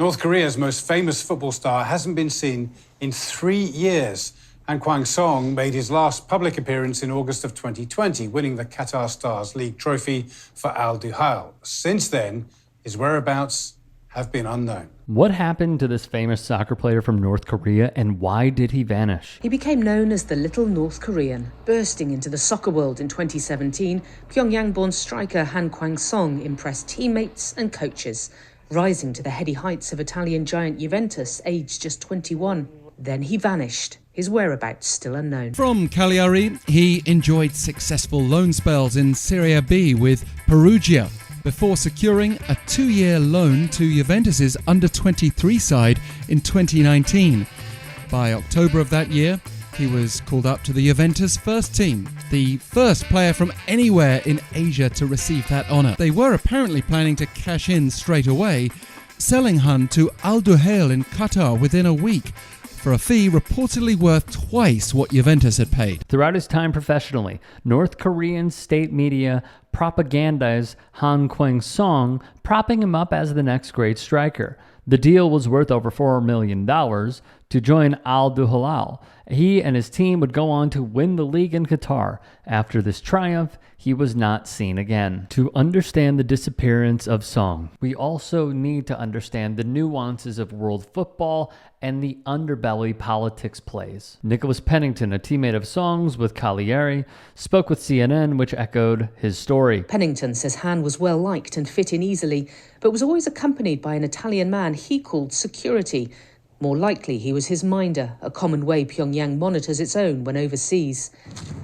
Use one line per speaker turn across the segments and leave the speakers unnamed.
North Korea's most famous football star hasn't been seen in 3 years. Han Kwang Son made his last public appearance in August of 2020, winning the Qatar Stars League trophy for Al Duhail. Since then, his whereabouts have been unknown.
What happened to this famous soccer player from North Korea, and why did he vanish?
He became known as the Little North Korean. Bursting into the soccer world in 2017, Pyongyang-born striker Han Kwang Son impressed teammates and coaches, rising to the heady heights of Italian giant Juventus, aged just 21. Then he vanished, his whereabouts still unknown.
From Cagliari, he enjoyed successful loan spells in Serie B with Perugia, before securing a 2-year loan to Juventus's under-23 side in 2019. By October of that year, he was called up to the Juventus first team, the first player from anywhere in Asia to receive that honour. They were apparently planning to cash in straight away, selling Han to Al Duhail in Qatar within a week, for a fee reportedly worth twice what Juventus had paid.
Throughout his time professionally, North Korean state media propagandized Han Kwang Son, propping him up as the next great striker. The deal was worth over $4 million to join Al Duhail. He and his team would go on to win the league in Qatar. After this triumph, he was not seen again. To understand the disappearance of Son, we also need to understand the nuances of world football and the underbelly politics plays. Nicholas Pennington, a teammate of Son's with Cagliari, spoke with CNN, which echoed his story.
Pennington says Han was well liked and fit in easily, but was always accompanied by an Italian man he called security. More likely, he was his minder, a common way Pyongyang monitors its own when overseas.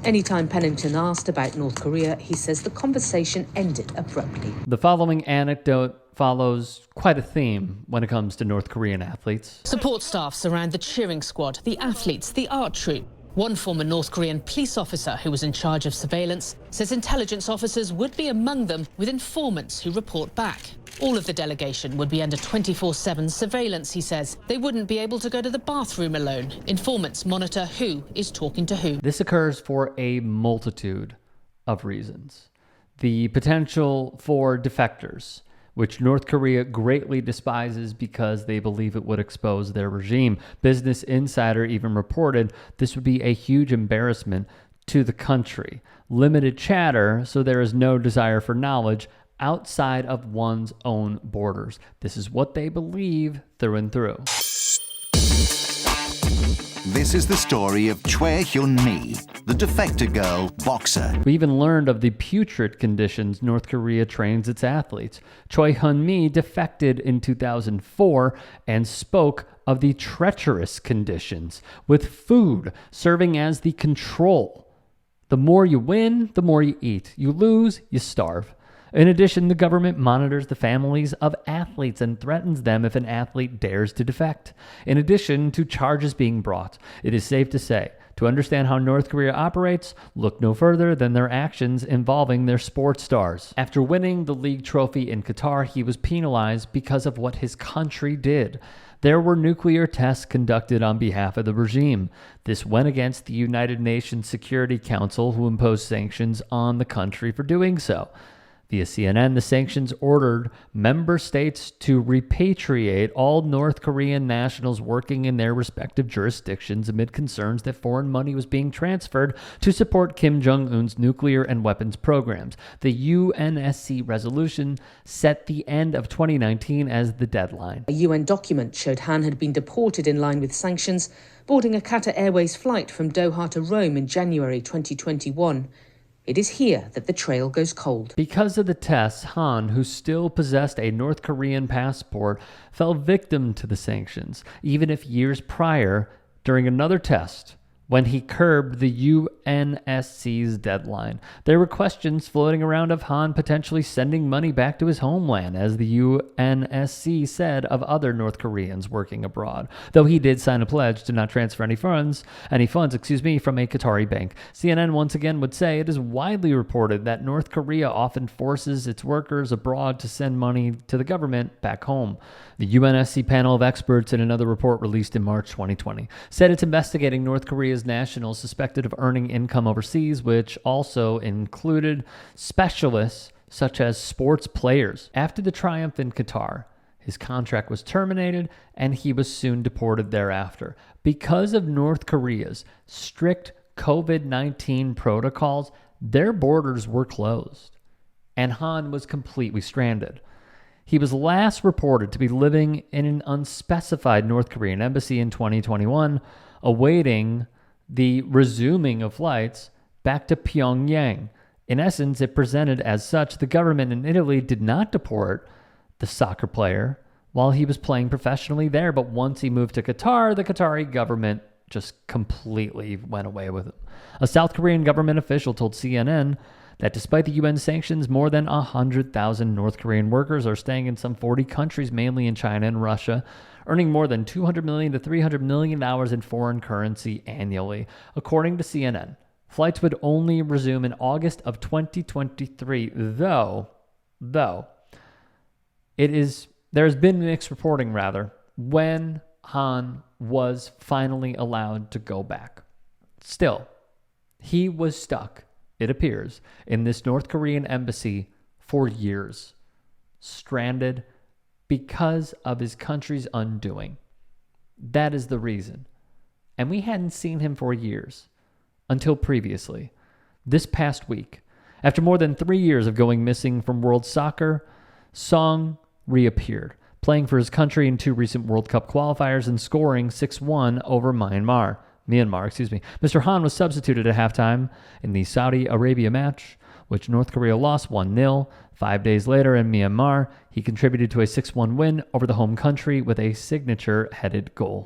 Anytime Pennington asked about North Korea, he says the conversation ended abruptly.
The following anecdote follows quite a theme when it comes to North Korean athletes.
Support staff surround the cheering squad, the athletes, the art troupe. One former North Korean police officer who was in charge of surveillance says intelligence officers would be among them with informants who report back. All of the delegation would be under 24/7 surveillance, he says. They wouldn't be able to go to the bathroom alone. Informants monitor who is talking to who.
This occurs for a multitude of reasons. The potential for defectors, which North Korea greatly despises because they believe it would expose their regime. Business Insider even reported this would be a huge embarrassment to the country. Limited chatter, so there is no desire for knowledge outside of one's own borders. This is what they believe through and through.
This is the story of Choi Hyun-mi, the defector girl boxer.
We even learned of the putrid conditions North Korea trains its athletes. Choi Hyun-mi defected in 2004 and spoke of the treacherous conditions, with food serving as the control. The more you win, the more you eat. You lose, you starve. In addition, the government monitors the families of athletes and threatens them if an athlete dares to defect. In addition to charges being brought, it is safe to say, to understand how North Korea operates, look no further than their actions involving their sports stars. After winning the league trophy in Qatar, he was penalized because of what his country did. There were nuclear tests conducted on behalf of the regime. This went against the United Nations Security Council, who imposed sanctions on the country for doing so. Via CNN, the sanctions ordered member states to repatriate all North Korean nationals working in their respective jurisdictions amid concerns that foreign money was being transferred to support Kim Jong-Un's nuclear and weapons programs. The UNSC resolution set the end of 2019 as the deadline.
A UN document showed Han had been deported in line with sanctions, boarding a Qatar Airways flight from Doha to Rome in January 2021. It is here that the trail goes cold.
Because of the tests, Han, who still possessed a North Korean passport, fell victim to the sanctions, even if years prior, during another test, when he curbed the UNSC's deadline. There were questions floating around of Han potentially sending money back to his homeland, as the UNSC said of other North Koreans working abroad, though he did sign a pledge to not transfer any funds from a Qatari bank. CNN once again would say it is widely reported that North Korea often forces its workers abroad to send money to the government back home. The UNSC panel of experts, in another report released in March 2020, said it's investigating North Korea's nationals suspected of earning income overseas, which also included specialists such as sports players. After the triumph in Qatar, His contract was terminated, and he was soon deported thereafter. Because of North Korea's strict COVID-19 protocols, their borders were closed, and Han was completely stranded. He was last reported to be living in an unspecified North Korean embassy in 2021, awaiting the resuming of flights back to Pyongyang. In essence, it presented as such. The government in Italy did not deport the soccer player while he was playing professionally there, but once he moved to Qatar, the Qatari government just completely went away with it. A South Korean government official told CNN that despite the UN sanctions, more than 100,000 North Korean workers are staying in some 40 countries, mainly in China and Russia, earning more than $200 million to $300 million in foreign currency annually. According to CNN, flights would only resume in August of 2023, though there's been mixed reporting, when Han was finally allowed to go back. Still, he was stuck, it appears, in this North Korean embassy for years, stranded because of his country's undoing. That is the reason. And we hadn't seen him for years, until previously. This past week, after more than 3 years of going missing from world soccer, Song reappeared, playing for his country in 2 recent World Cup qualifiers and scoring 6-1 over Myanmar. Mr. Han was substituted at halftime in the Saudi Arabia match, which North Korea lost 1-0. 5 days later in Myanmar, he contributed to a 6-1 win over the home country with a signature-headed goal.